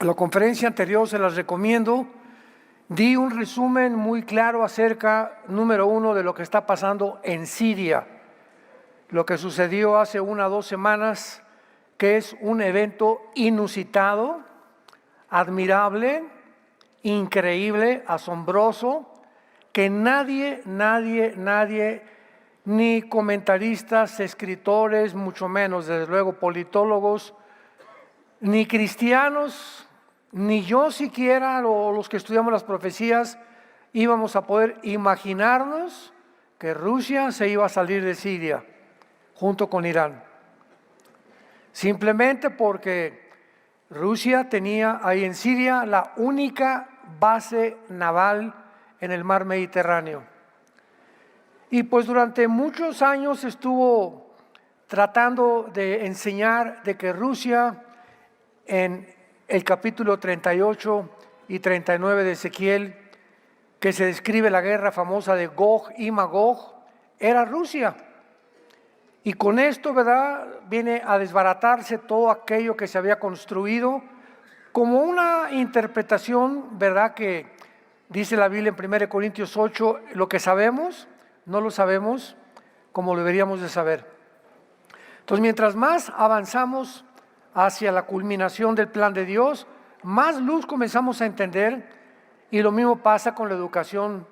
la conferencia anterior se las recomiendo. Di un resumen muy claro acerca, número uno, de lo que está pasando en Siria, lo que sucedió hace 1 o 2 semanas, que es un evento inusitado, admirable, increíble, asombroso, que nadie, ni comentaristas, escritores, mucho menos, desde luego, politólogos, ni cristianos, ni yo siquiera, o los que estudiamos las profecías, íbamos a poder imaginarnos que Rusia se iba a salir de Siria junto con Irán. Simplemente porque Rusia tenía ahí en Siria la única base naval en el mar Mediterráneo. Y pues durante muchos años estuvo tratando de enseñar de que Rusia, en el capítulo 38 y 39 de Ezequiel, que se describe la guerra famosa de Gog y Magog, era Rusia. Y con esto, ¿verdad?, viene a desbaratarse todo aquello que se había construido como una interpretación, ¿verdad?, que dice la Biblia en 1 Corintios 8, lo que sabemos, no lo sabemos como lo deberíamos de saber. Entonces, mientras más avanzamos hacia la culminación del plan de Dios, más luz comenzamos a entender, y lo mismo pasa con la educación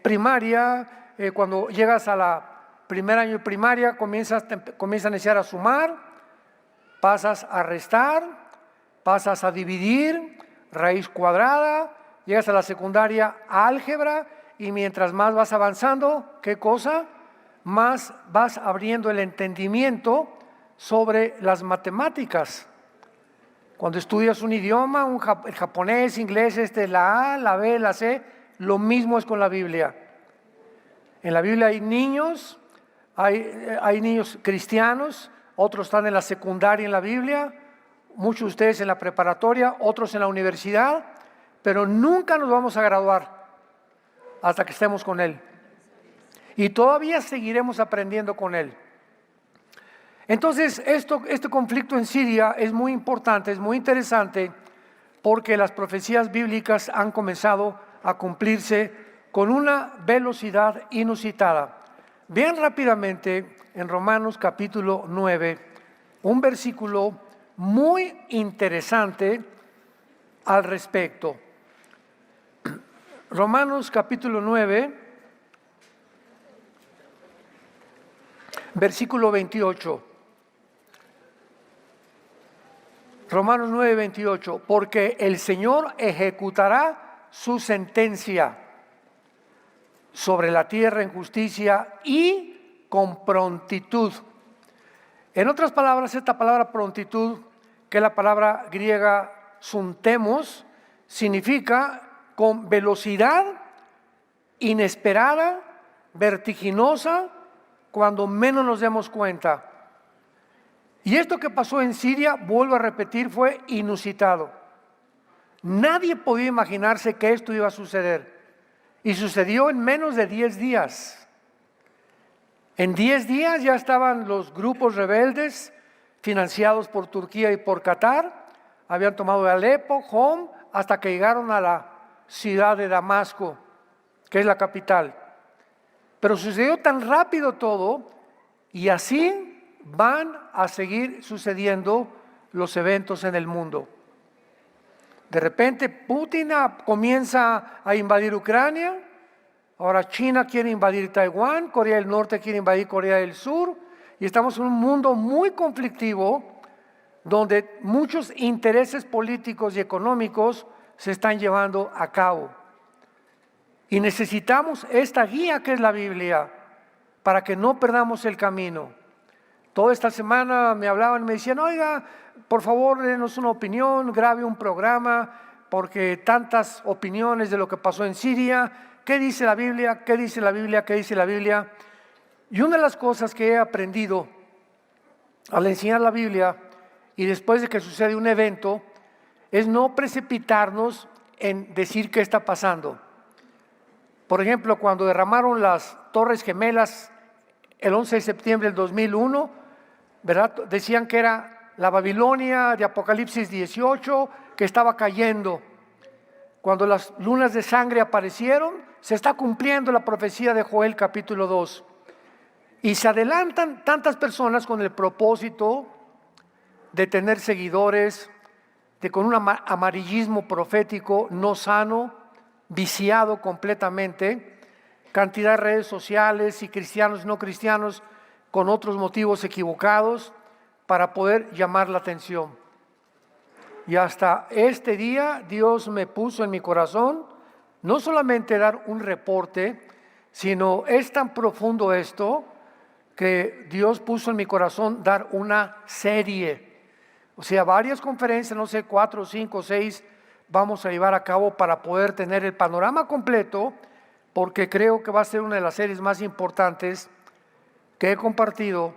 primaria. Cuando llegas a la primer año de primaria, comienzas a iniciar a sumar, pasas a restar, pasas a dividir, raíz cuadrada, llegas a la secundaria, álgebra, y mientras más vas avanzando, ¿qué cosa? Más vas abriendo el entendimiento sobre las matemáticas. Cuando estudias un idioma, el japonés, inglés, la A, la B, la C, lo mismo es con la Biblia. En la Biblia hay niños, hay niños cristianos, otros están en la secundaria en la Biblia, muchos de ustedes en la preparatoria, otros en la universidad, pero nunca nos vamos a graduar hasta que estemos con Él. Y todavía seguiremos aprendiendo con Él. Entonces, este conflicto en Siria es muy importante, es muy interesante, porque las profecías bíblicas han comenzado a cumplirse con una velocidad inusitada. Vean rápidamente en Romanos capítulo 9, un versículo muy interesante al respecto. Romanos capítulo 9, versículo 28. Romanos 9, 28. Porque el Señor ejecutará su sentencia sobre la tierra en justicia y con prontitud. En otras palabras, esta palabra prontitud, que es la palabra griega suntemos, significa con velocidad inesperada, vertiginosa, cuando menos nos demos cuenta. Y esto que pasó en Siria, vuelvo a repetir, fue inusitado. Nadie podía imaginarse que esto iba a suceder. Y sucedió en menos de 10 días. En 10 días ya estaban los grupos rebeldes, financiados por Turquía y por Qatar, habían tomado Alepo, Hom, hasta que llegaron a la ciudad de Damasco, que es la capital. Pero sucedió tan rápido todo, y así van a seguir sucediendo los eventos en el mundo. De repente Putin comienza a invadir Ucrania, ahora China quiere invadir Taiwán, Corea del Norte quiere invadir Corea del Sur, y estamos en un mundo muy conflictivo, donde muchos intereses políticos y económicos se están llevando a cabo. Y necesitamos esta guía que es la Biblia, para que no perdamos el camino. Toda esta semana me hablaban, me decían, oiga, por favor, denos una opinión, grabe un programa, porque tantas opiniones de lo que pasó en Siria, ¿qué dice la Biblia? ¿Qué dice la Biblia? ¿Qué dice la Biblia? Y una de las cosas que he aprendido al enseñar la Biblia, y después de que sucede un evento, es no precipitarnos en decir qué está pasando. Por ejemplo, cuando derramaron las Torres Gemelas el 11 de septiembre del 2001, ¿verdad? Decían que era la Babilonia de Apocalipsis 18 que estaba cayendo. Cuando las lunas de sangre aparecieron, se está cumpliendo la profecía de Joel capítulo 2. Y se adelantan tantas personas con el propósito de tener seguidores, de con un amarillismo profético no sano, viciado completamente, cantidad de redes sociales y cristianos y no cristianos con otros motivos equivocados para poder llamar la atención. Y hasta este día Dios me puso en mi corazón no solamente dar un reporte, sino es tan profundo esto que Dios puso en mi corazón dar una serie. O sea, varias conferencias, no sé, 4, 5, 6, vamos a llevar a cabo para poder tener el panorama completo, porque creo que va a ser una de las series más importantes que he compartido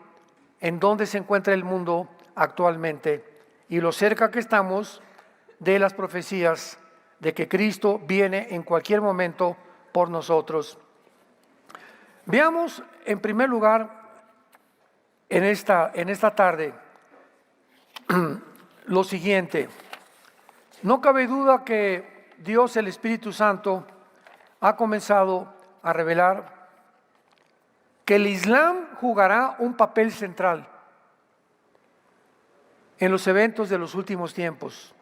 en dónde se encuentra el mundo actualmente y lo cerca que estamos de las profecías de que Cristo viene en cualquier momento por nosotros. Veamos en primer lugar en esta tarde lo siguiente. No cabe duda que Dios, el Espíritu Santo, ha comenzado a revelar que el Islam jugará un papel central en los eventos de los últimos tiempos.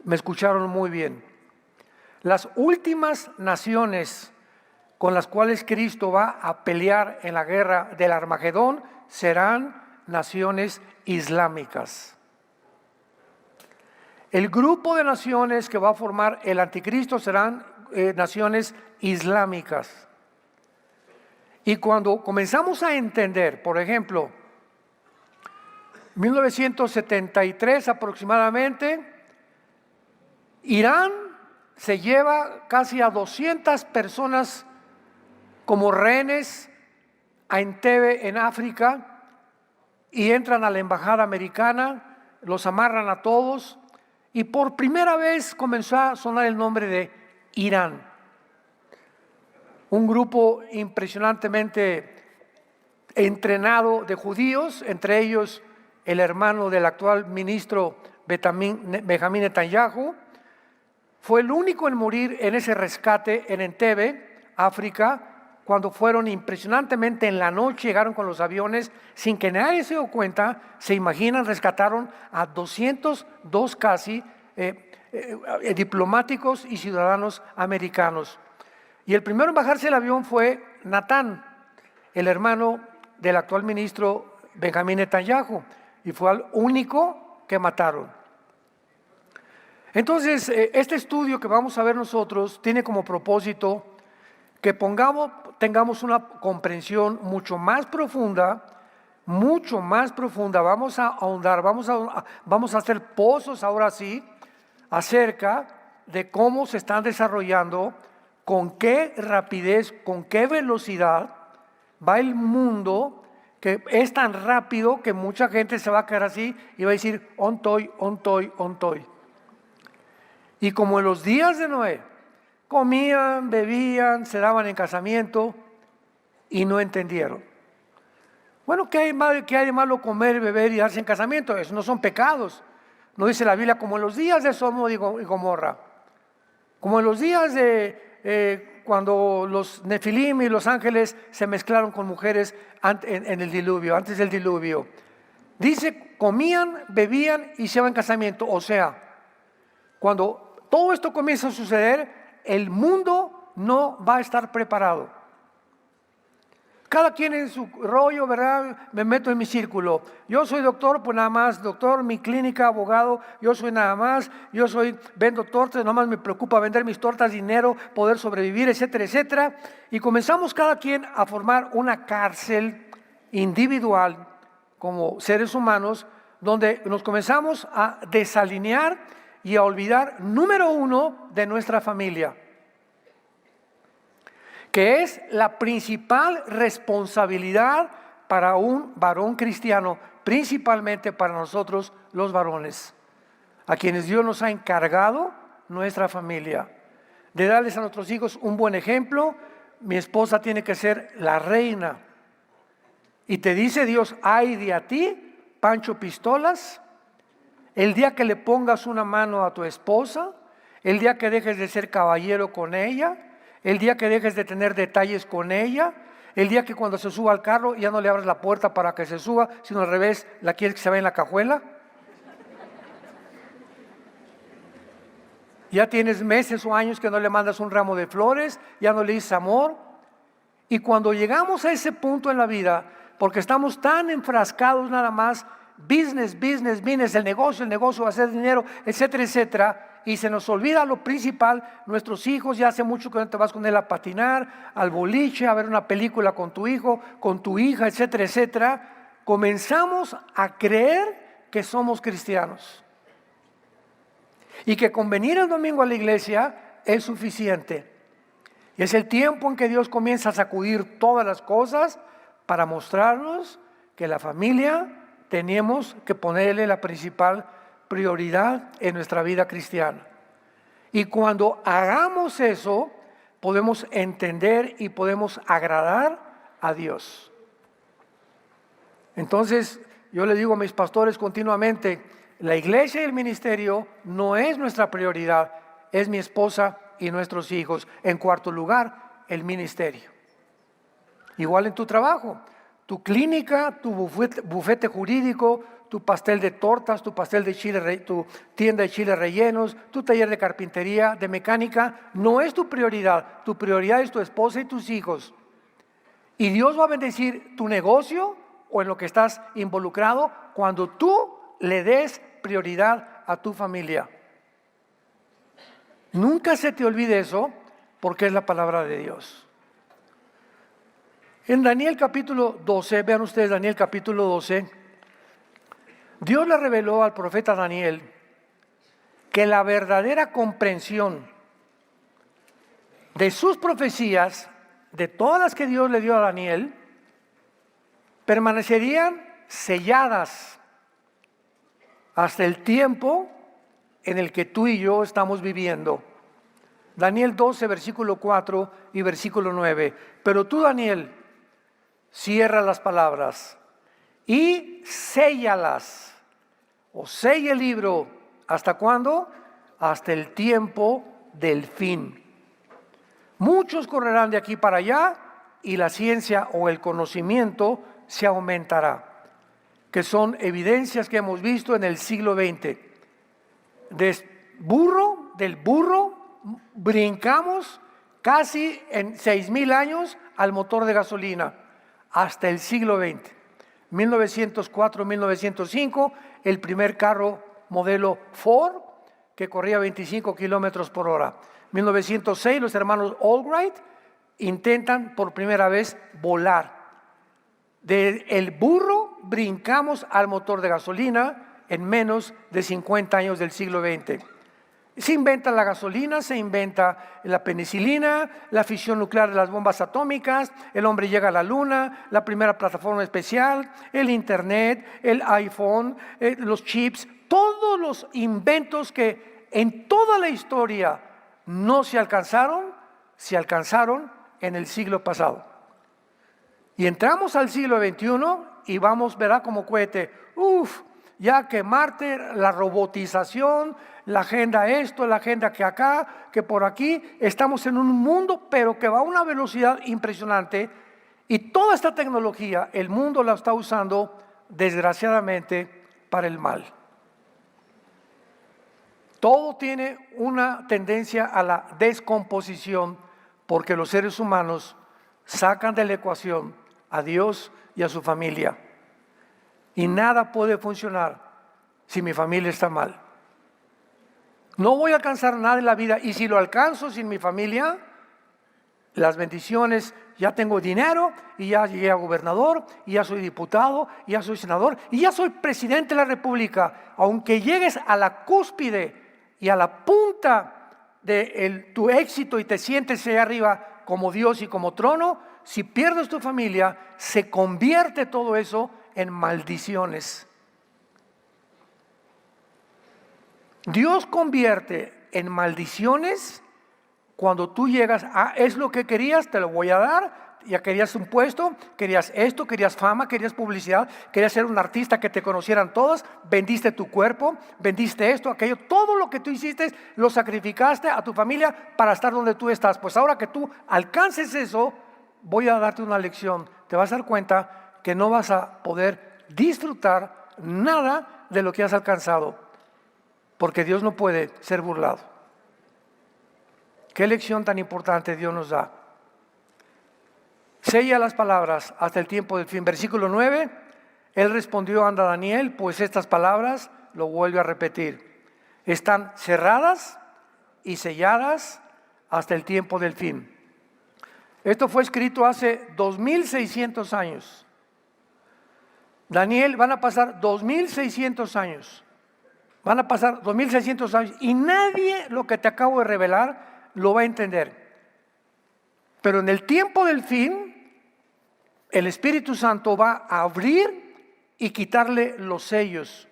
Me escucharon muy bien. Las últimas naciones con las cuales Cristo va a pelear en la guerra del Armagedón serán naciones islámicas. El grupo de naciones que va a formar el anticristo serán naciones islámicas. Y cuando comenzamos a entender, por ejemplo, 1973 aproximadamente, Irán se lleva casi a 200 personas como rehenes a Entebbe en África y entran a la embajada americana, los amarran a todos y por primera vez comenzó a sonar el nombre de Irán. Un grupo impresionantemente entrenado de judíos, entre ellos el hermano del actual ministro Benjamín Netanyahu, fue el único en morir en ese rescate en Entebbe, África, cuando fueron impresionantemente en la noche, llegaron con los aviones, sin que nadie se dio cuenta, se imaginan, rescataron a 202 casi diplomáticos y ciudadanos americanos. Y el primero en bajarse del avión fue Natán, el hermano del actual ministro Benjamín Netanyahu, y fue el único que mataron. Entonces, este estudio que vamos a ver nosotros tiene como propósito que tengamos una comprensión mucho más profunda, vamos a ahondar, vamos a hacer pozos ahora sí, acerca de cómo se están desarrollando, con qué rapidez, con qué velocidad va el mundo, que es tan rápido que mucha gente se va a quedar así y va a decir, ontoy. Y como en los días de Noé, comían, bebían, se daban en casamiento y no entendieron. Bueno, ¿qué hay de malo comer, beber y darse en casamiento? Eso no son pecados. No dice la Biblia como en los días de Sodoma y Gomorra, como en los días de cuando los Nefilim y los ángeles se mezclaron con mujeres en el diluvio, antes del diluvio. Dice, comían, bebían y se iban en casamiento. O sea, cuando todo esto comienza a suceder, el mundo no va a estar preparado. Cada quien en su rollo, ¿verdad? Me meto en mi círculo. Yo soy doctor, pues nada más, doctor, mi clínica, abogado, yo soy nada más, vendo tortas, nada más me preocupa vender mis tortas, dinero, poder sobrevivir, etcétera, etcétera. Y comenzamos cada quien a formar una cárcel individual como seres humanos, donde nos comenzamos a desalinear y a olvidar, número uno, de nuestra familia, que es la principal responsabilidad para un varón cristiano, principalmente para nosotros los varones, a quienes Dios nos ha encargado nuestra familia, de darles a nuestros hijos un buen ejemplo. Mi esposa tiene que ser la reina. Y te dice Dios, ay de a ti, Pancho Pistolas, el día que le pongas una mano a tu esposa, el día que dejes de ser caballero con ella, el día que dejes de tener detalles con ella, el día que cuando se suba al carro ya no le abras la puerta para que se suba, sino al revés, la quieres que se vaya en la cajuela. Ya tienes meses o años que no le mandas un ramo de flores, ya no le dices amor. Y cuando llegamos a ese punto en la vida, porque estamos tan enfrascados nada más, business, business, business, el negocio, hacer dinero, etcétera, etcétera, y se nos olvida lo principal, nuestros hijos, ya hace mucho que no te vas con él a patinar, al boliche, a ver una película con tu hijo, con tu hija, etcétera, etcétera, comenzamos a creer que somos cristianos. Y que con venir el domingo a la iglesia es suficiente. Y es el tiempo en que Dios comienza a sacudir todas las cosas para mostrarnos que la familia tenemos que ponerle la principal prioridad en nuestra vida cristiana. Y cuando hagamos eso, podemos entender y podemos agradar a Dios. Entonces, yo le digo a mis pastores continuamente, la iglesia y el ministerio no es nuestra prioridad, es mi esposa y nuestros hijos. En cuarto lugar, el ministerio. Igual en tu trabajo, tu clínica, tu bufete jurídico, tu pastel de tortas, tu pastel de chile, tu tienda de chiles rellenos, tu taller de carpintería, de mecánica, no es tu prioridad. Tu prioridad es tu esposa y tus hijos. Y Dios va a bendecir tu negocio o en lo que estás involucrado cuando tú le des prioridad a tu familia. Nunca se te olvide eso, porque es la palabra de Dios. En Daniel capítulo 12, vean ustedes Daniel capítulo 12, Dios le reveló al profeta Daniel que la verdadera comprensión de sus profecías, de todas las que Dios le dio a Daniel, permanecerían selladas hasta el tiempo en el que tú y yo estamos viviendo. Daniel 12, versículo 4 y versículo 9. Pero tú, Daniel, cierra las palabras y séllalas, o sella el libro. ¿Hasta cuándo? Hasta el tiempo del fin. Muchos correrán de aquí para allá y la ciencia o el conocimiento se aumentará, que son evidencias que hemos visto en el siglo XX. Del burro brincamos casi en 6,000 años al motor de gasolina, hasta el siglo XX. 1904-1905, el primer carro modelo Ford que corría 25 kilómetros por hora. 1906, los hermanos Albright intentan por primera vez volar. Del burro brincamos al motor de gasolina en menos de 50 años del siglo XX. Se inventa la gasolina, se inventa la penicilina, la fisión nuclear de las bombas atómicas, el hombre llega a la luna, la primera plataforma especial, el internet, el iPhone, los chips, todos los inventos que en toda la historia no se alcanzaron en el siglo pasado. Y entramos al siglo XXI y vamos, verá como cohete, ya que Marte, la robotización, la agenda esto, la agenda que acá, que por aquí, estamos en un mundo pero que va a una velocidad impresionante y toda esta tecnología el mundo la está usando desgraciadamente para el mal. Todo tiene una tendencia a la descomposición porque los seres humanos sacan de la ecuación a Dios y a su familia. Y nada puede funcionar si mi familia está mal. No voy a alcanzar nada en la vida y si lo alcanzo sin mi familia, las bendiciones, ya tengo dinero y ya llegué a gobernador y ya soy diputado y ya soy senador y ya soy presidente de la república. Aunque llegues a la cúspide y a la punta de tu éxito y te sientes allá arriba como Dios y como trono, si pierdes tu familia, se convierte todo eso en maldiciones. Dios convierte en maldiciones cuando tú llegas a, es lo que querías, te lo voy a dar, Ya querías un puesto, querías esto, querías fama, querías publicidad, querías ser un artista que te conocieran todos, vendiste tu cuerpo, vendiste esto, aquello, todo lo que tú hiciste lo sacrificaste a tu familia para estar donde tú estás. Pues ahora que tú alcances eso, voy a darte una lección. Te vas a dar cuenta que no vas a poder disfrutar nada de lo que has alcanzado, porque Dios no puede ser burlado. Qué lección tan importante Dios nos da. Sella las palabras hasta el tiempo del fin. Versículo 9, él respondió a Daniel, pues estas palabras, lo vuelve a repetir, están cerradas y selladas hasta el tiempo del fin. Esto fue escrito hace 2600 años. Daniel, van a pasar 2600 años. Van a pasar 2600 años y nadie lo que te acabo de revelar lo va a entender. Pero en el tiempo del fin, el Espíritu Santo va a abrir y quitarle los sellos.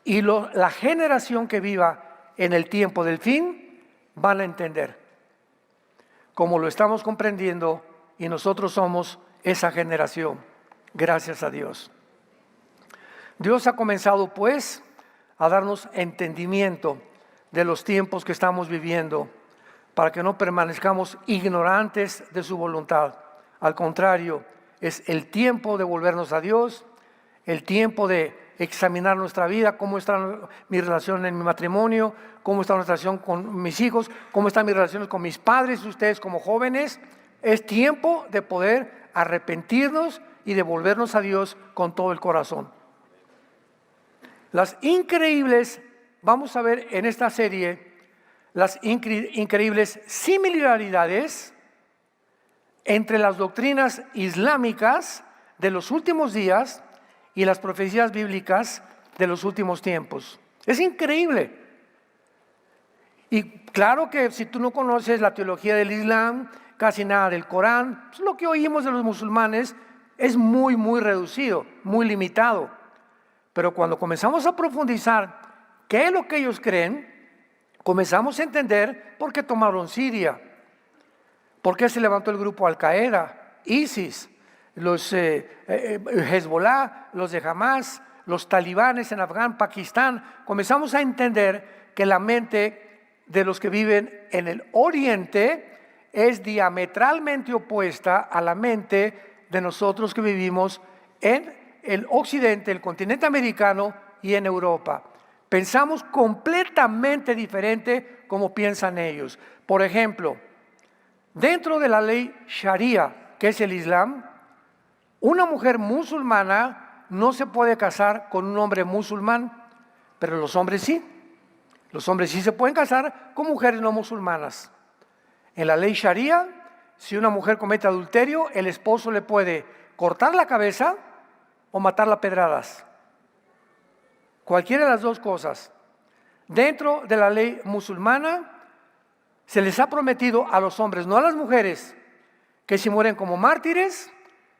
Y la generación que viva en el tiempo del fin van a entender. Como lo estamos comprendiendo y nosotros somos esa generación. Gracias a Dios. Dios ha comenzado pues a darnos entendimiento de los tiempos que estamos viviendo, para que no permanezcamos ignorantes de su voluntad. Al contrario, es el tiempo de volvernos a Dios, el tiempo de examinar nuestra vida, cómo está mi relación en mi matrimonio, cómo está nuestra relación con mis hijos, cómo están mis relaciones con mis padres, ustedes como jóvenes. Es tiempo de poder arrepentirnos y de volvernos a Dios con todo el corazón. Vamos a ver en esta serie las increíbles similaridades entre las doctrinas islámicas de los últimos días y las profecías bíblicas de los últimos tiempos. Es increíble. Y claro que si tú no conoces la teología del Islam, casi nada del Corán, pues lo que oímos de los musulmanes es muy, muy reducido, muy limitado. Pero cuando comenzamos a profundizar qué es lo que ellos creen, comenzamos a entender por qué tomaron Siria, por qué se levantó el grupo Al-Qaeda, ISIS, los Hezbollah, los de Hamas, los talibanes en Afganistán, Pakistán. Comenzamos a entender que la mente de los que viven en el Oriente es diametralmente opuesta a la mente de nosotros que vivimos en el Occidente, el continente americano y en Europa. Pensamos completamente diferente como piensan ellos. Por ejemplo, dentro de la ley Sharia, que es el Islam, una mujer musulmana no se puede casar con un hombre musulmán, pero los hombres sí. Los hombres sí se pueden casar con mujeres no musulmanas. En la ley Sharia, si una mujer comete adulterio, el esposo le puede cortar la cabeza o matarla a pedradas. Cualquiera de las dos cosas. Dentro de la ley musulmana, se les ha prometido a los hombres, no a las mujeres, que si mueren como mártires,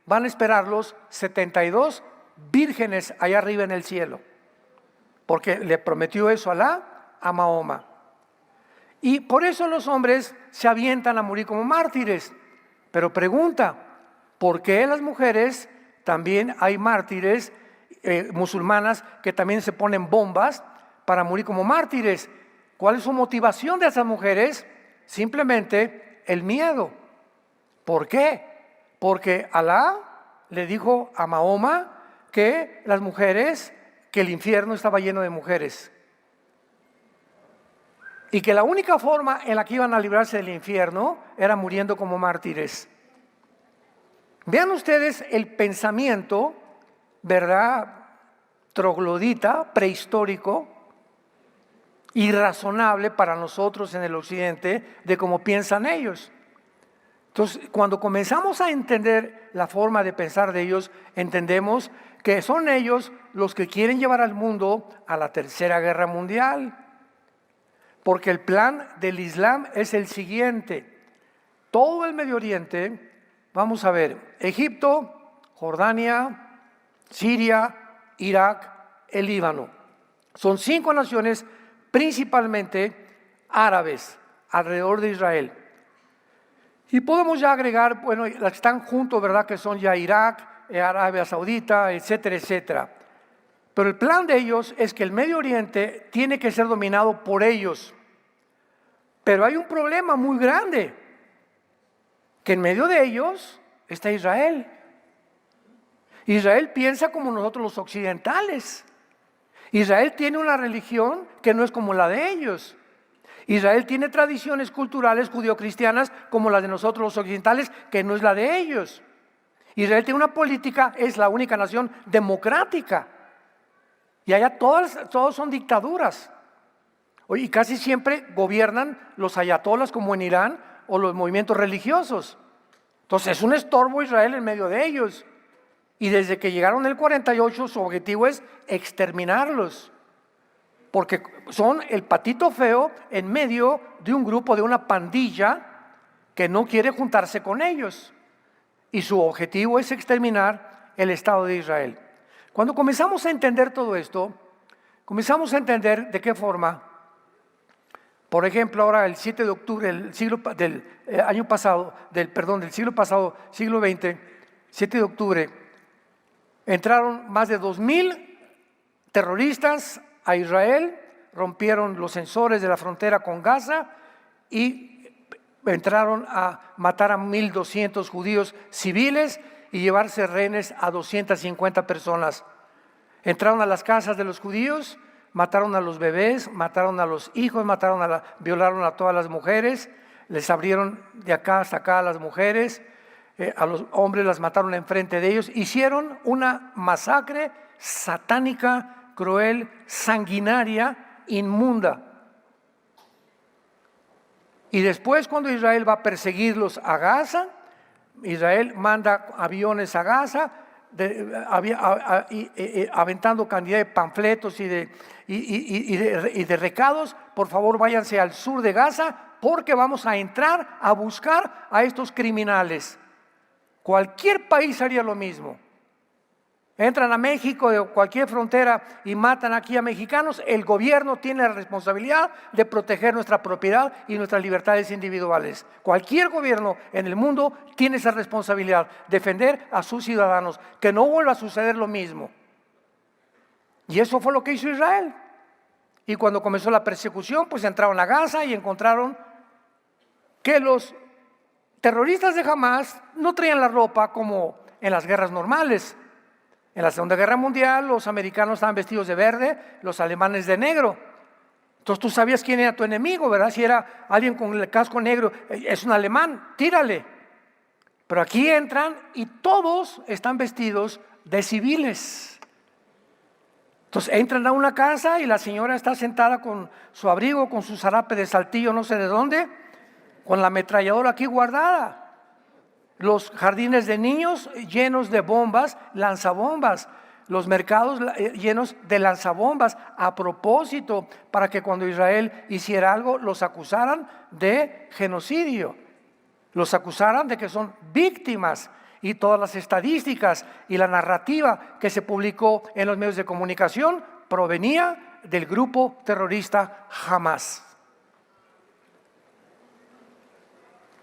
van a esperarlos 72 vírgenes allá arriba en el cielo. Porque le prometió eso Alá a Mahoma. Y por eso los hombres se avientan a morir como mártires. Pero pregunta, ¿por qué las mujeres también hay mártires musulmanas que también se ponen bombas para morir como mártires? ¿Cuál es su motivación de esas mujeres? Simplemente el miedo. ¿Por qué? Porque Alá le dijo a Mahoma que las mujeres, que el infierno estaba lleno de mujeres. Y que la única forma en la que iban a librarse del infierno era muriendo como mártires. Vean ustedes el pensamiento, ¿verdad?, troglodita, prehistórico, irrazonable para nosotros en el occidente, de cómo piensan ellos. Entonces, cuando comenzamos a entender la forma de pensar de ellos, entendemos que son ellos los que quieren llevar al mundo a la Tercera Guerra Mundial. Porque el plan del Islam es el siguiente. Todo el Medio Oriente, vamos a ver, Egipto, Jordania, Siria, Irak, el Líbano. Son 5 naciones principalmente árabes alrededor de Israel. Y podemos ya agregar, bueno, las que están juntos, ¿verdad? Que son ya Irak, Arabia Saudita, etcétera, etcétera. Pero el plan de ellos es que el Medio Oriente tiene que ser dominado por ellos. Pero hay un problema muy grande, que en medio de ellos está Israel. Israel piensa como nosotros los occidentales. Israel tiene una religión que no es como la de ellos. Israel tiene tradiciones culturales judio-cristianas como las de nosotros los occidentales, que no es la de ellos. Israel tiene una política, es la única nación democrática. Y allá todos son dictaduras. Y casi siempre gobiernan los ayatolas como en Irán o los movimientos religiosos. Entonces es un estorbo Israel en medio de ellos. Y desde que llegaron en el 48 su objetivo es exterminarlos. Porque son el patito feo en medio de un grupo, de una pandilla que no quiere juntarse con ellos. Y su objetivo es exterminar el Estado de Israel. Cuando comenzamos a entender todo esto, comenzamos a entender de qué forma, por ejemplo, ahora el 7 de octubre del siglo pasado, siglo XX, 7 de octubre, entraron más de 2,000 terroristas a Israel, rompieron los sensores de la frontera con Gaza y entraron a matar a 1,200 judíos civiles y llevarse rehenes a 250 personas. Entraron a las casas de los judíos, mataron a los bebés, mataron a los hijos, violaron a todas las mujeres, les abrieron de acá hasta acá a las mujeres, a los hombres las mataron enfrente de ellos, hicieron una masacre satánica, cruel, sanguinaria, inmunda. Y después, cuando Israel va a perseguirlos a Gaza, Israel manda aviones a Gaza, aventando cantidad de panfletos y de recados: por favor váyanse al sur de Gaza porque vamos a entrar a buscar a estos criminales. Cualquier país haría lo mismo. Entran a México de cualquier frontera y matan aquí a mexicanos. El gobierno tiene la responsabilidad de proteger nuestra propiedad y nuestras libertades individuales. Cualquier gobierno en el mundo tiene esa responsabilidad, defender a sus ciudadanos, que no vuelva a suceder lo mismo. Y eso fue lo que hizo Israel. Y cuando comenzó la persecución, pues entraron a Gaza y encontraron que los terroristas de Hamás no traían la ropa como en las guerras normales. En la Segunda Guerra Mundial los americanos estaban vestidos de verde, los alemanes de negro. Entonces tú sabías quién era tu enemigo, ¿verdad? Si era alguien con el casco negro, es un alemán, tírale. Pero aquí entran y todos están vestidos de civiles. Entonces entran a una casa y la señora está sentada con su abrigo, con su zarape de Saltillo, no sé de dónde, con la ametralladora aquí guardada. Los jardines de niños llenos de bombas, lanzabombas. Los mercados llenos de lanzabombas a propósito, para que cuando Israel hiciera algo los acusaran de genocidio. Los acusaran de que son víctimas. Y todas las estadísticas y la narrativa que se publicó en los medios de comunicación provenía del grupo terrorista Hamás.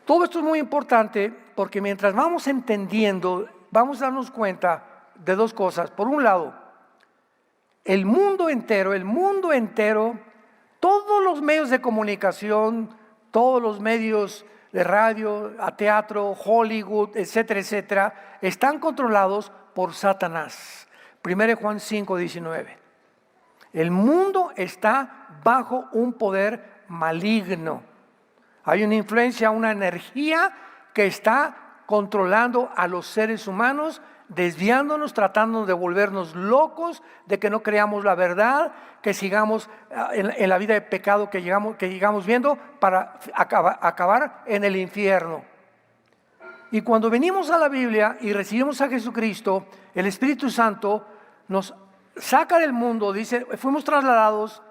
Todo esto es muy importante porque mientras vamos entendiendo, vamos a darnos cuenta de dos cosas. Por un lado, el mundo entero, todos los medios de comunicación, todos los medios de radio, a teatro, Hollywood, etcétera, etcétera, están controlados por Satanás. 1 Juan 5:19. El mundo está bajo un poder maligno. Hay una influencia, una energía que está controlando a los seres humanos, desviándonos, tratando de volvernos locos, de que no creamos la verdad, que sigamos en la vida de pecado que llegamos viendo para acabar en el infierno. Y cuando venimos a la Biblia y recibimos a Jesucristo, el Espíritu Santo nos saca del mundo, dice, fuimos trasladados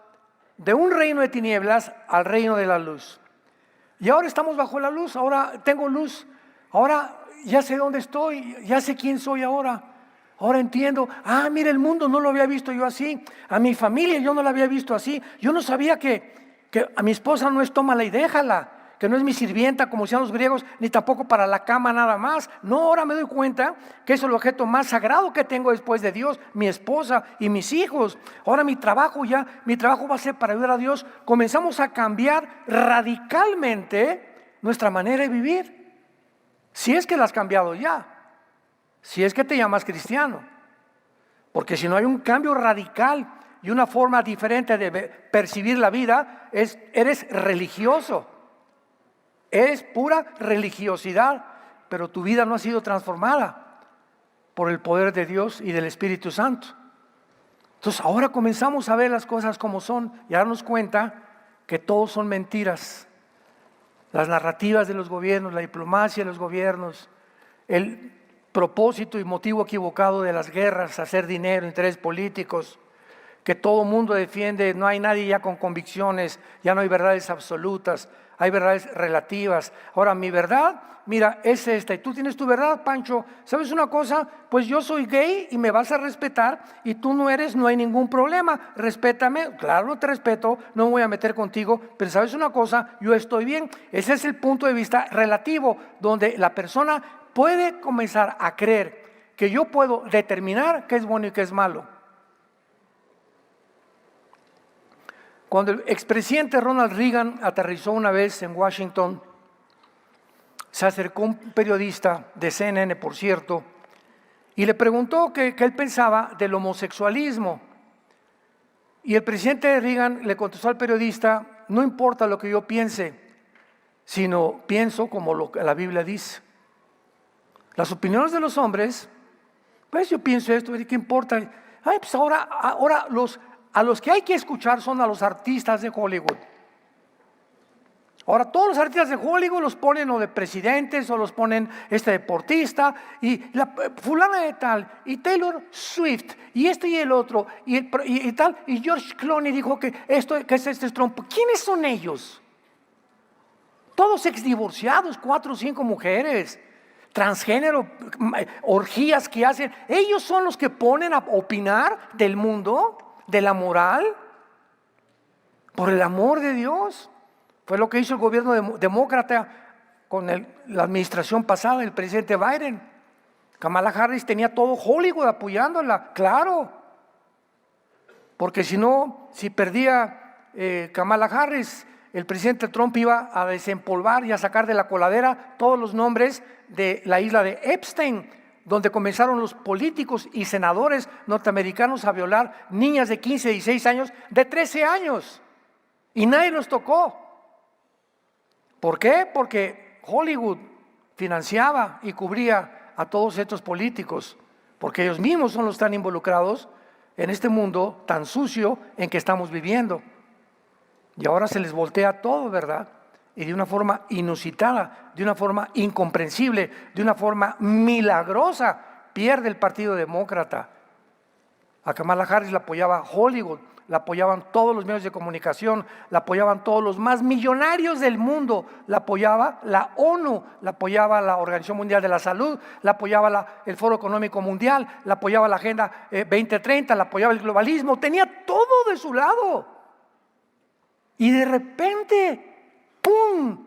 de un reino de tinieblas al reino de la luz. Y ahora estamos bajo la luz, ahora tengo luz, ahora ya sé dónde estoy, ya sé quién soy ahora. Ahora entiendo, mira, el mundo no lo había visto yo así, a mi familia yo no la había visto así. Yo no sabía que a mi esposa no es tómala y déjala, que no es mi sirvienta, como decían los griegos, ni tampoco para la cama nada más. No, ahora me doy cuenta que es el objeto más sagrado que tengo después de Dios, mi esposa y mis hijos. Ahora mi trabajo va a ser para ayudar a Dios. Comenzamos a cambiar radicalmente nuestra manera de vivir. Si es que la has cambiado ya, si es que te llamas cristiano. Porque si no hay un cambio radical y una forma diferente de percibir la vida, eres religioso. Eres pura religiosidad, pero tu vida no ha sido transformada por el poder de Dios y del Espíritu Santo. Entonces ahora comenzamos a ver las cosas como son y a darnos cuenta que todos son mentiras. Las narrativas de los gobiernos, la diplomacia de los gobiernos, el propósito y motivo equivocado de las guerras, hacer dinero, intereses políticos, que todo mundo defiende. No hay nadie ya con convicciones, ya no hay verdades absolutas, hay verdades relativas. Ahora mi verdad, mira, es esta, y tú tienes tu verdad, Pancho. ¿Sabes una cosa? Pues yo soy gay y me vas a respetar, y tú no eres, no hay ningún problema, respétame. Claro, no te respeto, no me voy a meter contigo, pero ¿sabes una cosa? Yo estoy bien. Ese es el punto de vista relativo, donde la persona puede comenzar a creer que yo puedo determinar qué es bueno y qué es malo. Cuando el expresidente Ronald Reagan aterrizó una vez en Washington, se acercó un periodista de CNN, por cierto, y le preguntó qué él pensaba del homosexualismo. Y el presidente Reagan le contestó al periodista: no importa lo que yo piense, sino pienso como lo que la Biblia dice. Las opiniones de los hombres, pues yo pienso esto, ¿qué importa? Ay, pues ahora a los que hay que escuchar son a los artistas de Hollywood. Ahora todos los artistas de Hollywood los ponen o de presidentes o los ponen deportista y fulana de tal y Taylor Swift y y el otro y tal, y George Clooney dijo que este es Trump. ¿Quiénes son ellos? Todos exdivorciados, 4 o 5 mujeres, transgénero, orgías que hacen. Ellos son los que ponen a opinar del mundo, de la moral, por el amor de Dios. Fue lo que hizo el gobierno demócrata con la administración pasada, el presidente Biden. Kamala Harris tenía todo Hollywood apoyándola, claro. Porque si perdía Kamala Harris, el presidente Trump iba a desempolvar y a sacar de la coladera todos los nombres de la isla de Epstein, donde comenzaron los políticos y senadores norteamericanos a violar niñas de 15, 16 años, de 13 años. Y nadie los tocó. ¿Por qué? Porque Hollywood financiaba y cubría a todos estos políticos, porque ellos mismos son los que están involucrados en este mundo tan sucio en que estamos viviendo. Y ahora se les voltea todo, ¿verdad? Y de una forma inusitada, de una forma incomprensible, de una forma milagrosa, pierde el Partido Demócrata. A Kamala Harris la apoyaba Hollywood, la apoyaban todos los medios de comunicación, la apoyaban todos los más millonarios del mundo, la apoyaba la ONU, la apoyaba la Organización Mundial de la Salud, la apoyaba el Foro Económico Mundial, la apoyaba la Agenda 2030, la apoyaba el globalismo, tenía todo de su lado. Y de repente, ¡pum!,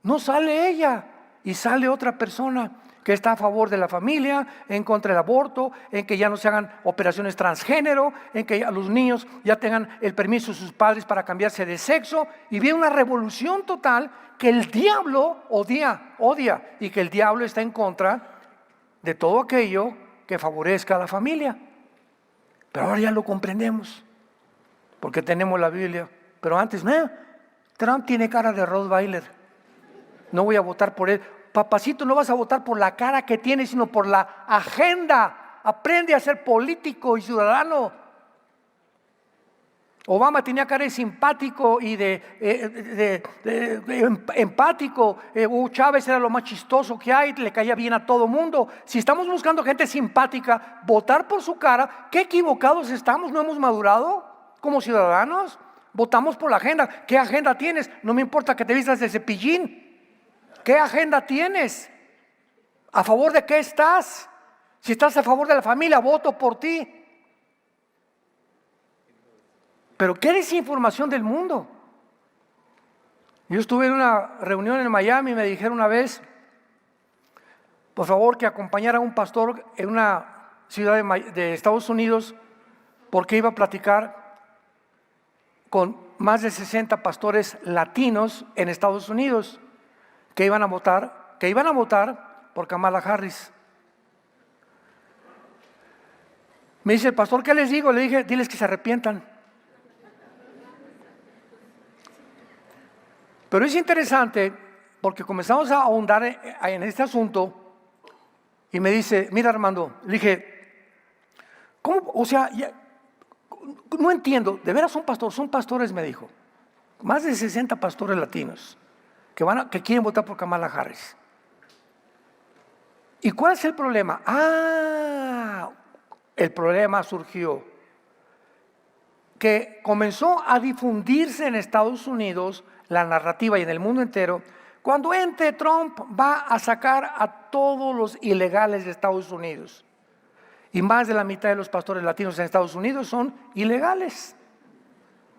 no sale ella y sale otra persona que está a favor de la familia, en contra del aborto, en que ya no se hagan operaciones transgénero, en que los niños ya tengan el permiso de sus padres para cambiarse de sexo, y viene una revolución total que el diablo odia, y que el diablo está en contra de todo aquello que favorezca a la familia. Pero ahora ya lo comprendemos, porque tenemos la Biblia. Pero antes, no, Trump tiene cara de Rottweiler, no voy a votar por él. Papacito, no vas a votar por la cara que tiene, sino por la agenda. Aprende a ser político y ciudadano. Obama tenía cara de simpático y de empático. Hugo Chávez era lo más chistoso que hay, le caía bien a todo mundo. Si estamos buscando gente simpática, votar por su cara, qué equivocados estamos. ¿No hemos madurado como ciudadanos? Votamos por la agenda. ¿Qué agenda tienes? No me importa que te vistas de Cepillín. ¿Qué agenda tienes? ¿A favor de qué estás? Si estás a favor de la familia, voto por ti. Pero ¿qué desinformación del mundo? Yo estuve en una reunión en Miami y me dijeron una vez, por favor, que acompañara a un pastor en una ciudad de Estados Unidos, porque iba a platicar con más de 60 pastores latinos en Estados Unidos que iban a votar por Kamala Harris. Me dice el pastor, ¿qué les digo? Le dije, diles que se arrepientan. Pero es interesante porque comenzamos a ahondar en este asunto y me dice, mira Armando, le dije, ¿cómo? O sea, no entiendo, de veras son pastores, me dijo, más de 60 pastores latinos que quieren votar por Kamala Harris. ¿Y cuál es el problema? El problema surgió que comenzó a difundirse en Estados Unidos la narrativa y en el mundo entero, cuando entre Trump va a sacar a todos los ilegales de Estados Unidos. Y más de la mitad de los pastores latinos en Estados Unidos son ilegales.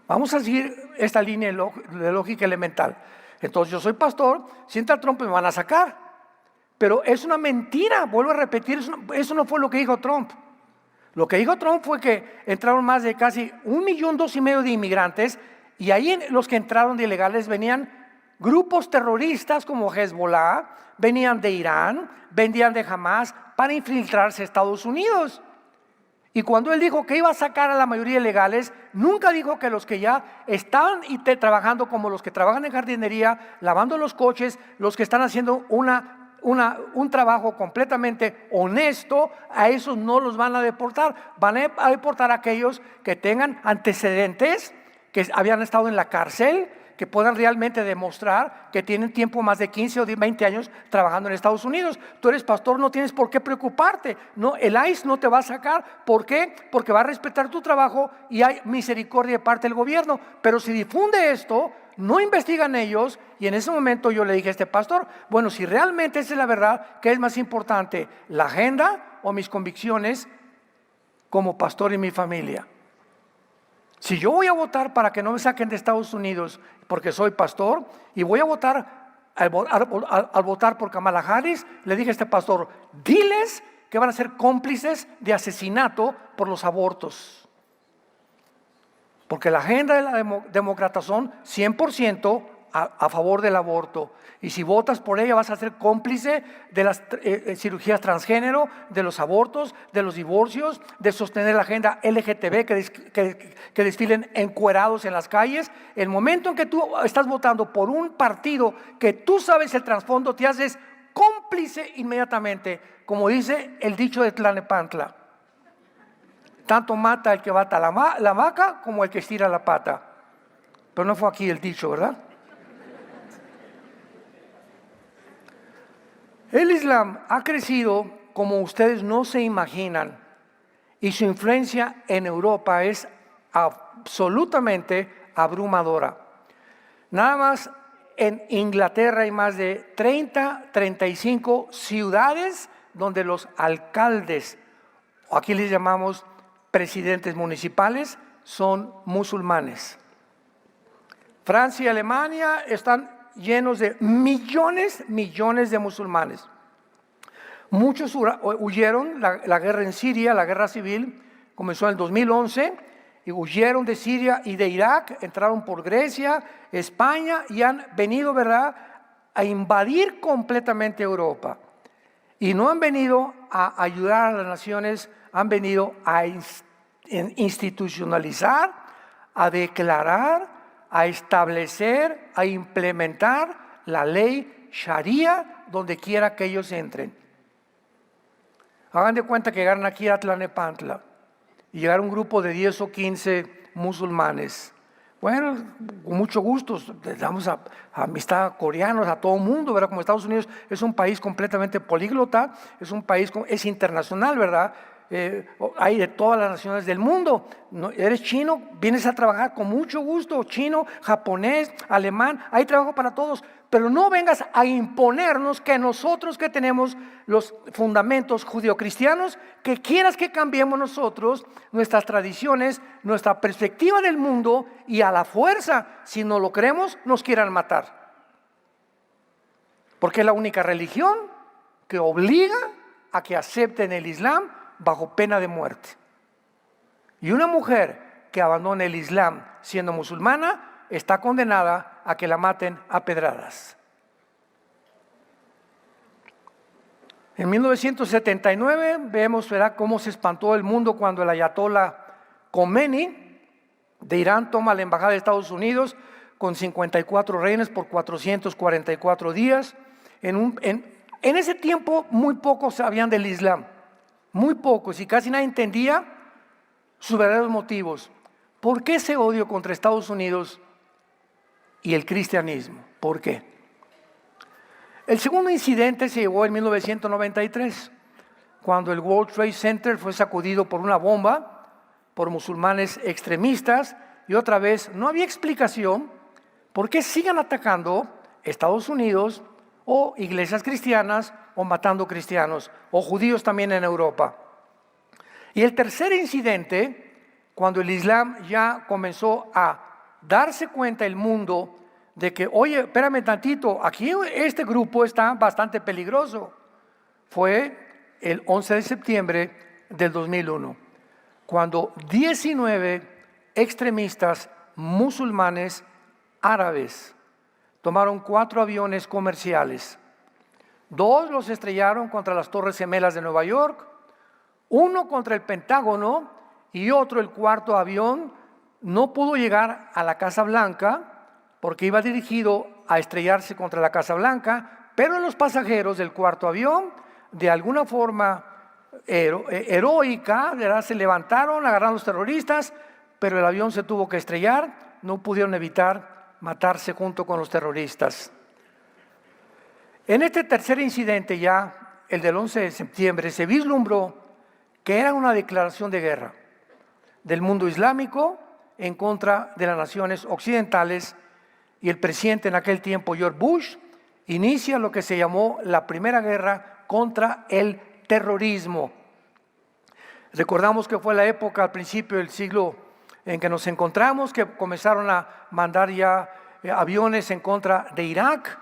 Vamos a seguir esta línea de lógica elemental. Entonces yo soy pastor, si entra Trump me van a sacar. Pero es una mentira, vuelvo a repetir, eso no fue lo que dijo Trump. Lo que dijo Trump fue que entraron más de casi 1,2 millones de inmigrantes, y ahí los que entraron de ilegales venían grupos terroristas como Hezbollah, venían de Irán, venían de Hamas para infiltrarse a Estados Unidos. Y cuando él dijo que iba a sacar a la mayoría de ilegales, nunca dijo que los que ya estaban trabajando, como los que trabajan en jardinería, lavando los coches, los que están haciendo un trabajo completamente honesto, a esos no los van a deportar. Van a deportar a aquellos que tengan antecedentes, que habían estado en la cárcel, que puedan realmente demostrar que tienen tiempo más de 15 o 20 años trabajando en Estados Unidos. Tú eres pastor, no tienes por qué preocuparte. No, el ICE no te va a sacar. ¿Por qué? Porque va a respetar tu trabajo y hay misericordia de parte del gobierno. Pero si difunde esto, no investigan ellos, y en ese momento yo le dije a este pastor, bueno, si realmente esa es la verdad, ¿qué es más importante? ¿La agenda o mis convicciones como pastor y mi familia? Si yo voy a votar para que no me saquen de Estados Unidos porque soy pastor, y voy a votar al votar por Kamala Harris, le dije a este pastor, diles que van a ser cómplices de asesinato por los abortos. Porque la agenda de la demócrata son 100% a favor del aborto. Y si votas por ella vas a ser cómplice de las cirugías transgénero, de los abortos, de los divorcios, de sostener la agenda LGTB, que desfilen encuerados en las calles. El momento en que tú estás votando por un partido que tú sabes el trasfondo, te haces cómplice inmediatamente. Como dice el dicho de Tlalnepantla, tanto mata el que bata la vaca como el que estira la pata. Pero no fue aquí el dicho, ¿verdad? El Islam ha crecido como ustedes no se imaginan, y su influencia en Europa es absolutamente abrumadora. Nada más en Inglaterra hay más de 35 ciudades donde los alcaldes, o aquí les llamamos presidentes municipales, son musulmanes. Francia y Alemania están llenos de millones de musulmanes. Muchos huyeron, la guerra en Siria, la guerra civil, comenzó en el 2011, y huyeron de Siria y de Irak, entraron por Grecia, España, y han venido, ¿verdad?, a invadir completamente Europa. Y no han venido a ayudar a las naciones, han venido a institucionalizar, a declarar, a establecer, a implementar la ley Sharia donde quiera que ellos entren. Hagan de cuenta que llegaron aquí a Tlalnepantla y llegaron un grupo de 10 o 15 musulmanes. Bueno, con mucho gusto, les damos amistad a coreanos, a todo el mundo, ¿verdad? Como Estados Unidos es un país completamente políglota, es internacional, ¿verdad? Hay de todas las naciones del mundo. No, eres chino, vienes a trabajar con mucho gusto, chino, japonés, alemán, hay trabajo para todos, pero no vengas a imponernos que nosotros que tenemos los fundamentos judeocristianos, que quieras que cambiemos nosotros nuestras tradiciones, nuestra perspectiva del mundo, y a la fuerza, si no lo creemos, nos quieran matar. porque es la única religión que obliga a que acepten el Islam bajo pena de muerte. Y una mujer que abandone el Islam siendo musulmana está condenada a que la maten a pedradas. En 1979 vemos, ¿verdad?, cómo se espantó el mundo cuando el ayatollah Khomeini de Irán toma la embajada de Estados Unidos con 54 rehenes por 444 días. En ese tiempo muy pocos sabían del Islam, muy pocos, y casi nadie entendía sus verdaderos motivos. ¿Por qué ese odio contra Estados Unidos y el cristianismo? ¿Por qué? El segundo incidente se llevó en 1993, cuando el World Trade Center fue sacudido por una bomba por musulmanes extremistas, y otra vez no había explicación por qué sigan atacando Estados Unidos o iglesias cristianas o matando cristianos o judíos también en Europa. Y el tercer incidente, cuando el Islam ya comenzó a darse cuenta el mundo de que, oye, espérame tantito, aquí este grupo está bastante peligroso, fue el 11 de septiembre del 2001, cuando 19 extremistas musulmanes árabes tomaron 4 aviones comerciales. 2 los estrellaron contra las Torres Gemelas de Nueva York, 1 contra el Pentágono, y otro, el cuarto avión, no pudo llegar a la Casa Blanca porque iba dirigido a estrellarse contra la Casa Blanca, pero los pasajeros del cuarto avión, de alguna forma heroica, ¿verdad?, se levantaron, agarraron a los terroristas, pero el avión se tuvo que estrellar, no pudieron evitar matarse junto con los terroristas. En este tercer incidente, ya el del 11 de septiembre, se vislumbró que era una declaración de guerra del mundo islámico en contra de las naciones occidentales, y el presidente en aquel tiempo, George Bush, inicia lo que se llamó la primera guerra contra el terrorismo. Recordamos que fue la época al principio del siglo en que nos encontramos, que comenzaron a mandar ya aviones en contra de Irak,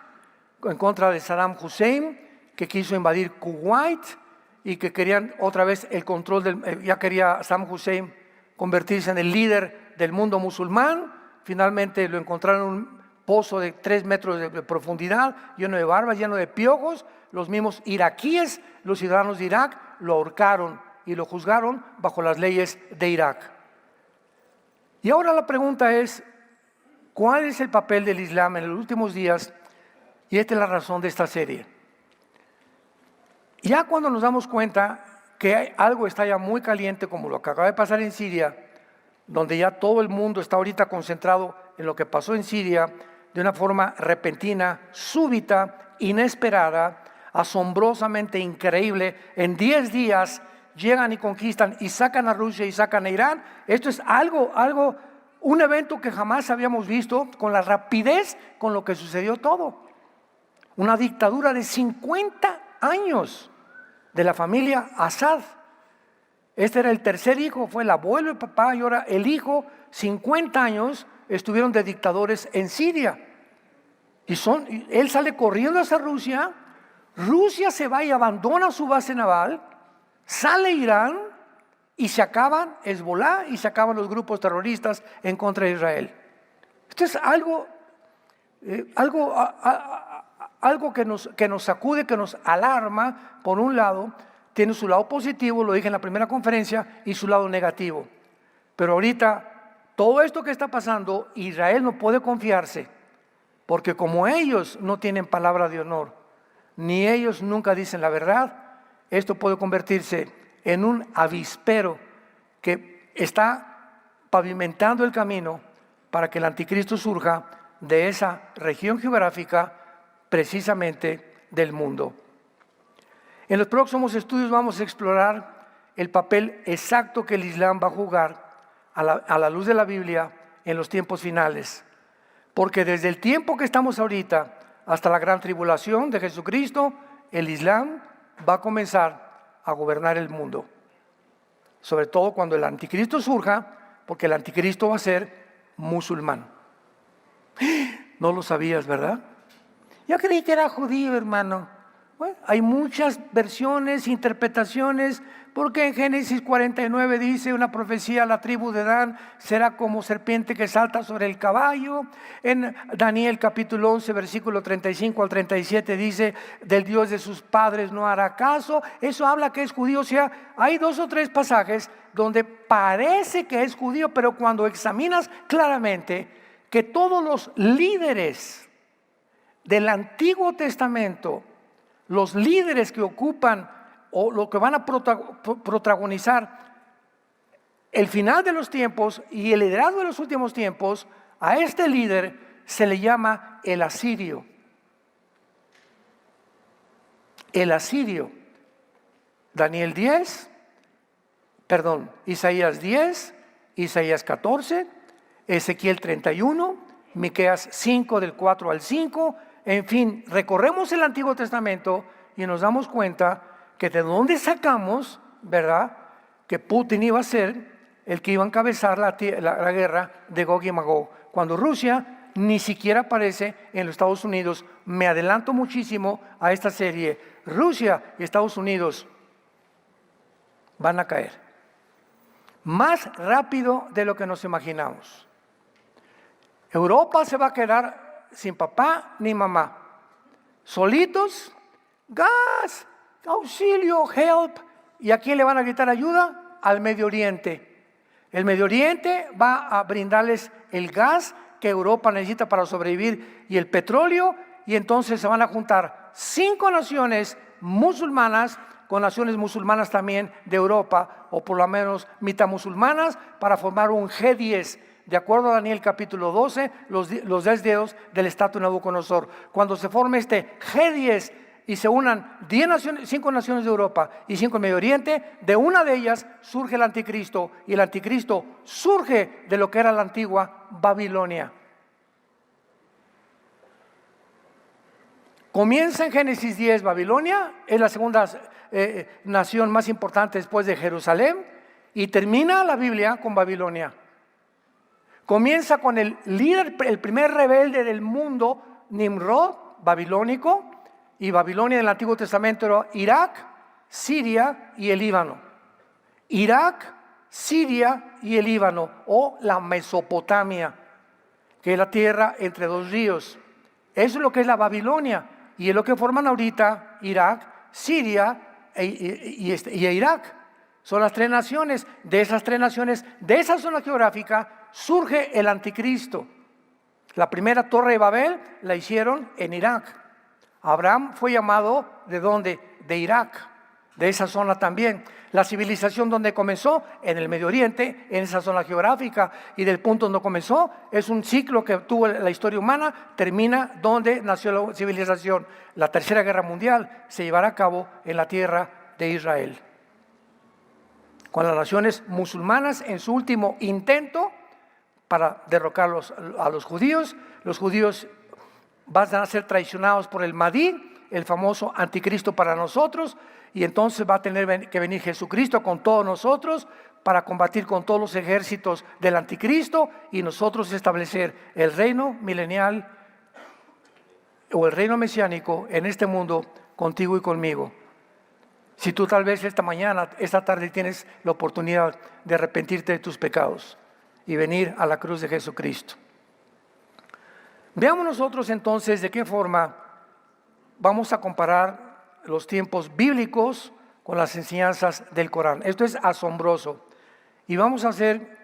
en contra de Saddam Hussein, que quiso invadir Kuwait y que querían otra vez el control ya quería Saddam Hussein convertirse en el líder del mundo musulmán. Finalmente lo encontraron en un pozo de 3 metros de profundidad, lleno de barbas, lleno de piojos. Los mismos iraquíes, los ciudadanos de Irak, lo ahorcaron y lo juzgaron bajo las leyes de Irak. Y ahora la pregunta es, ¿cuál es el papel del Islam en los últimos días? Y esta es la razón de esta serie. Ya cuando nos damos cuenta que algo está ya muy caliente, como lo que acaba de pasar en Siria, donde ya todo el mundo está ahorita concentrado en lo que pasó en Siria, de una forma repentina, súbita, inesperada, asombrosamente increíble. En 10 días llegan y conquistan y sacan a Rusia y sacan a Irán. Esto es un evento que jamás habíamos visto, con la rapidez con lo que sucedió todo. Una dictadura de 50 años de la familia Assad. Este era el tercer hijo, fue el abuelo, el papá, y ahora el hijo. 50 años estuvieron de dictadores en Siria. Él sale corriendo hacia Rusia, Rusia se va y abandona su base naval, sale Irán y se acaban Hezbollah y se acaban los grupos terroristas en contra de Israel. Esto es algo que nos sacude, que nos alarma. Por un lado, tiene su lado positivo, lo dije en la primera conferencia, y su lado negativo. Pero ahorita, todo esto que está pasando, Israel no puede confiarse, porque como ellos no tienen palabra de honor, ni ellos nunca dicen la verdad, esto puede convertirse en un avispero que está pavimentando el camino para que el anticristo surja de esa región geográfica, precisamente del mundo. En los próximos estudios vamos a explorar el papel exacto que el Islam va a jugar a la luz de la Biblia en los tiempos finales. Porque desde el tiempo que estamos ahorita hasta la gran tribulación de Jesucristo, el Islam va a comenzar a gobernar el mundo. Sobre todo cuando el anticristo surja, porque el anticristo va a ser musulmán. No lo sabías, ¿verdad? Yo creí que era judío, hermano. Bueno, hay muchas versiones, interpretaciones, porque en Génesis 49 dice una profecía: la tribu de Dan será como serpiente que salta sobre el caballo. En Daniel capítulo 11, versículo 35 al 37 dice: del Dios de sus padres no hará caso. Eso habla que es judío. O sea, hay 2 o 3 pasajes donde parece que es judío, pero cuando examinas claramente que todos los líderes del Antiguo Testamento, los líderes que ocupan o lo que van a protagonizar el final de los tiempos y el liderazgo de los últimos tiempos, a este líder se le llama el asirio. El asirio. Isaías 10, Isaías 14, Ezequiel 31, Miqueas 5 del 4 al 5. En fin, recorremos el Antiguo Testamento y nos damos cuenta que de dónde sacamos, ¿verdad?, que Putin iba a ser el que iba a encabezar la guerra de Gog y Magog, cuando Rusia ni siquiera aparece en los Estados Unidos. Me adelanto muchísimo a esta serie. Rusia y Estados Unidos van a caer más rápido de lo que nos imaginamos. Europa se va a quedar sin papá ni mamá, solitos. Gas, auxilio, help. ¿Y a quién le van a gritar ayuda? Al Medio Oriente. El Medio Oriente va a brindarles el gas que Europa necesita para sobrevivir y el petróleo, y entonces se van a juntar 5 naciones musulmanas con naciones musulmanas también de Europa, o por lo menos mitad musulmanas, para formar un G10. De acuerdo a Daniel capítulo 12, los 10 dedos del estatua de Nabucodonosor. Cuando se forme este G10 y se unan 5 naciones de Europa y 5 en Medio Oriente, de una de ellas surge el anticristo, y el anticristo surge de lo que era la antigua Babilonia. Comienza en Génesis 10 Babilonia, es la segunda nación más importante después de Jerusalén, y termina la Biblia con Babilonia. Comienza con el líder, el primer rebelde del mundo, Nimrod, babilónico, y Babilonia en el Antiguo Testamento era Irak, Siria y el Líbano. Irak, Siria y el Líbano, o la Mesopotamia, que es la tierra entre 2 ríos. Eso es lo que es la Babilonia, y es lo que forman ahorita Irak, Siria y Irak. Son las 3 naciones. De esas 3 naciones, de esa zona geográfica, surge el anticristo. La primera torre de Babel la hicieron en Irak. Abraham fue llamado, ¿de dónde? De Irak, de esa zona también. La civilización donde comenzó, en el Medio Oriente, en esa zona geográfica, y del punto donde comenzó, es un ciclo que tuvo la historia humana, termina donde nació la civilización. La Tercera Guerra Mundial se llevará a cabo en la tierra de Israel, con las naciones musulmanas en su último intento para derrocar a los judíos. Los judíos van a ser traicionados por el Mahdi, el famoso anticristo para nosotros, y entonces va a tener que venir Jesucristo con todos nosotros para combatir con todos los ejércitos del anticristo y nosotros establecer el reino milenial o el reino mesiánico en este mundo contigo y conmigo. Si tú tal vez esta tarde tienes la oportunidad de arrepentirte de tus pecados y venir a la cruz de Jesucristo. Veamos nosotros entonces de qué forma vamos a comparar los tiempos bíblicos con las enseñanzas del Corán. Esto es asombroso y vamos a hacer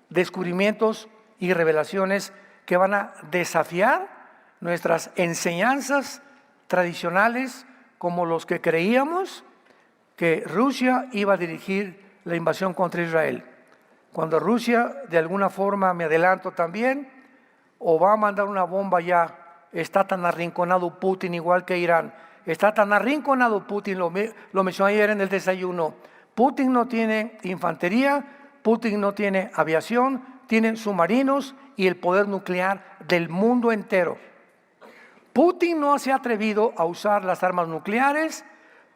descubrimientos y revelaciones que van a desafiar nuestras enseñanzas tradicionales, como los que creíamos que Rusia iba a dirigir la invasión contra Israel. Cuando Rusia, de alguna forma, me adelanto también, o va a mandar una bomba ya, está tan arrinconado Putin igual que Irán. Está tan arrinconado Putin, lo mencioné ayer en el desayuno. Putin no tiene infantería, Putin no tiene aviación, tiene submarinos y el poder nuclear del mundo entero. Putin no se ha atrevido a usar las armas nucleares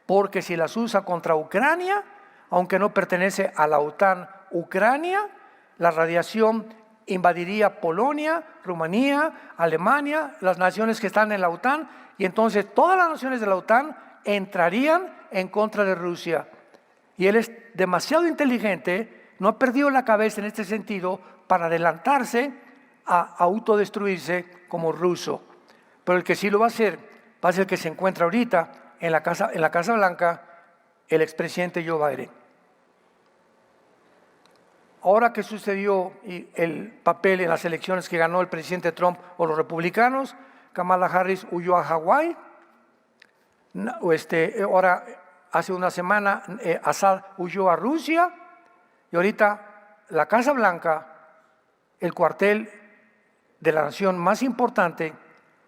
porque si las usa contra Ucrania, aunque no pertenece a la OTAN, Ucrania, la radiación invadiría Polonia, Rumanía, Alemania, las naciones que están en la OTAN, y entonces todas las naciones de la OTAN entrarían en contra de Rusia. Y él es demasiado inteligente, no ha perdido la cabeza en este sentido para adelantarse a autodestruirse como ruso. Pero el que sí lo va a ser el que se encuentra ahorita en la Casa Blanca, el expresidente Joe Biden. Ahora que sucedió el papel en las elecciones que ganó el presidente Trump o los republicanos, Kamala Harris huyó a Hawái. Ahora, hace una semana, Assad huyó a Rusia. Y ahorita la Casa Blanca, el cuartel de la nación más importante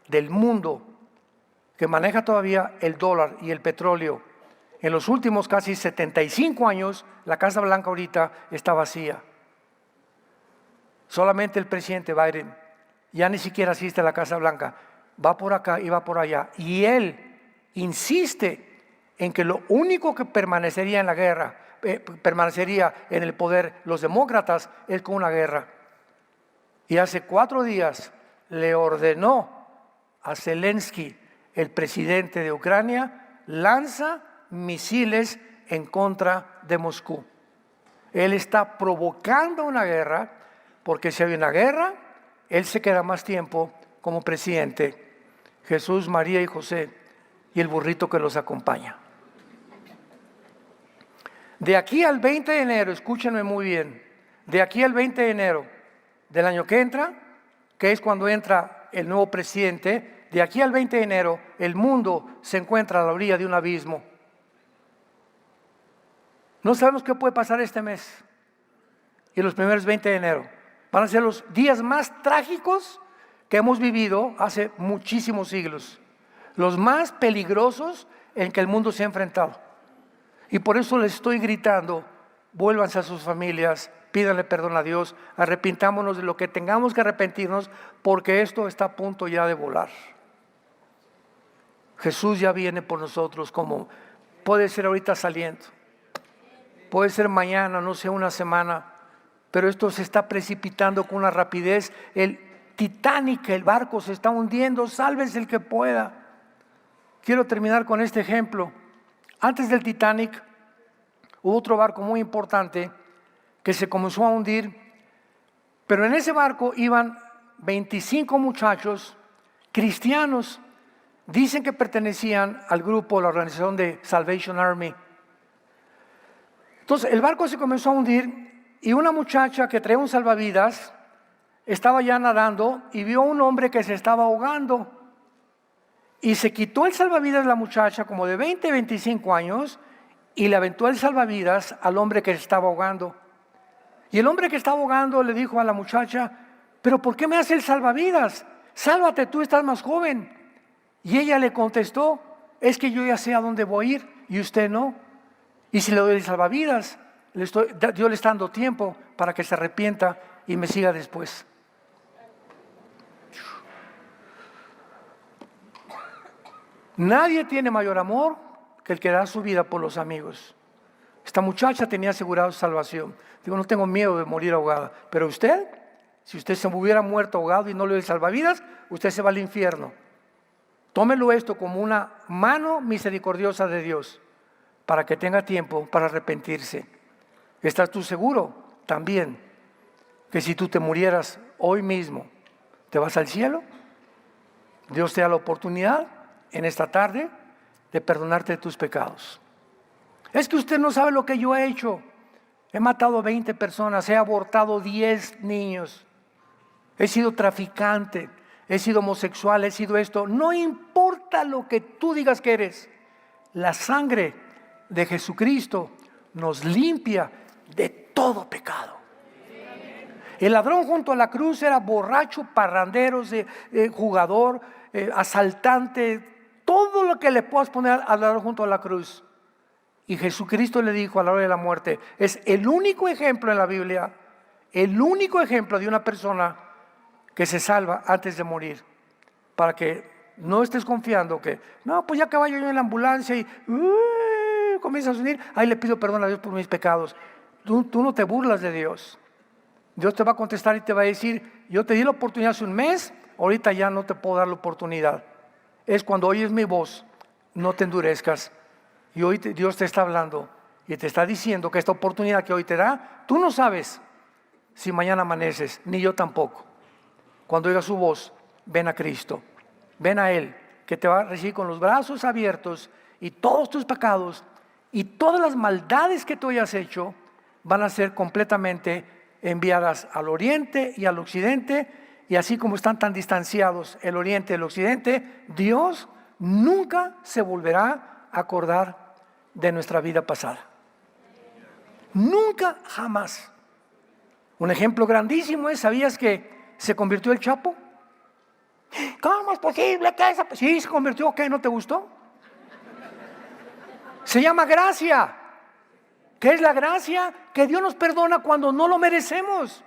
del mundo, que maneja todavía el dólar y el petróleo, en los últimos casi 75 años, la Casa Blanca ahorita está vacía. Solamente el presidente Biden ya ni siquiera asiste a la Casa Blanca, va por acá y va por allá. Y él insiste en que lo único que permanecería en la guerra, permanecería en el poder los demócratas, es con una guerra. Y hace 4 días le ordenó a Zelensky, el presidente de Ucrania, lanza misiles en contra de Moscú. Él está provocando una guerra, porque si hay una guerra, él se queda más tiempo como presidente. Jesús, María y José y el burrito que los acompaña. De aquí al 20 de enero, escúchenme muy bien, de aquí al 20 de enero del año que entra, que es cuando entra el nuevo presidente, de aquí al 20 de enero el mundo se encuentra a la orilla de un abismo. No sabemos qué puede pasar este mes y los primeros 20 de enero. Van a ser los días más trágicos que hemos vivido hace muchísimos siglos. Los más peligrosos en que el mundo se ha enfrentado. Y por eso les estoy gritando, vuélvanse a sus familias, pídanle perdón a Dios, arrepintámonos de lo que tengamos que arrepentirnos, porque esto está a punto ya de volar. Jesús ya viene por nosotros, como puede ser ahorita saliendo. Puede ser mañana, no sé, una semana, pero esto se está precipitando con una rapidez. El Titanic, el barco se está hundiendo, sálvese el que pueda. Quiero terminar con este ejemplo. Antes del Titanic hubo otro barco muy importante que se comenzó a hundir, pero en ese barco iban 25 muchachos cristianos, dicen que pertenecían al grupo, la organización de Salvation Army. Entonces el barco se comenzó a hundir y una muchacha que traía un salvavidas estaba ya nadando y vio a un hombre que se estaba ahogando y se quitó el salvavidas la muchacha como de 20, 25 años y le aventó el salvavidas al hombre que se estaba ahogando. Y el hombre que estaba ahogando le dijo a la muchacha, ¿pero por qué me hace el salvavidas? Sálvate, tú estás más joven. Y ella le contestó, es que yo ya sé a dónde voy a ir y usted no. Y si le doy el salvavidas, Dios le está dando tiempo para que se arrepienta y me siga después. Nadie tiene mayor amor que el que da su vida por los amigos. Esta muchacha tenía asegurado su salvación. Digo, no tengo miedo de morir ahogada. Pero usted, si usted se hubiera muerto ahogado y no le doy el salvavidas, usted se va al infierno. Tómelo esto como una mano misericordiosa de Dios para que tenga tiempo para arrepentirse. ¿Estás tú seguro también que si tú te murieras hoy mismo, te vas al cielo? Dios te da la oportunidad en esta tarde de perdonarte de tus pecados. Es que usted no sabe lo que yo he hecho. He matado 20 personas, he abortado 10 niños, he sido traficante, he sido homosexual, he sido esto. No importa lo que tú digas que eres. La sangre de Jesucristo nos limpia de todo pecado. El ladrón junto a la cruz era borracho, parrandero, jugador, asaltante, todo lo que le puedas poner al ladrón junto a la cruz. Y Jesucristo le dijo a la hora de la muerte, es el único ejemplo en la Biblia, el único ejemplo de una persona que se salva antes de morir, para que no estés confiando que, no, pues ya que vaya yo en la ambulancia y comienzas a unir, ahí le pido perdón a Dios por mis pecados. Tú no te burlas de Dios. Dios te va a contestar y te va a decir: yo te di la oportunidad hace un mes, ahorita ya no te puedo dar la oportunidad. Es cuando oyes mi voz, no te endurezcas. Y hoy Dios te está hablando y te está diciendo que esta oportunidad que hoy te da, tú no sabes si mañana amaneces, ni yo tampoco. Cuando oigas su voz, ven a Cristo, ven a Él, que te va a recibir con los brazos abiertos, y todos tus pecados y todas las maldades que tú hayas hecho van a ser completamente enviadas al oriente y al occidente. Y así como están tan distanciados el oriente y el occidente, Dios nunca se volverá a acordar de nuestra vida pasada. Nunca, jamás. Un ejemplo grandísimo es: ¿sabías que se convirtió el Chapo? ¿Cómo es posible que esa? Sí, se convirtió. ¿Qué? ¿No te gustó? Se llama gracia. ¿Qué es la gracia? Que Dios nos perdona cuando no lo merecemos.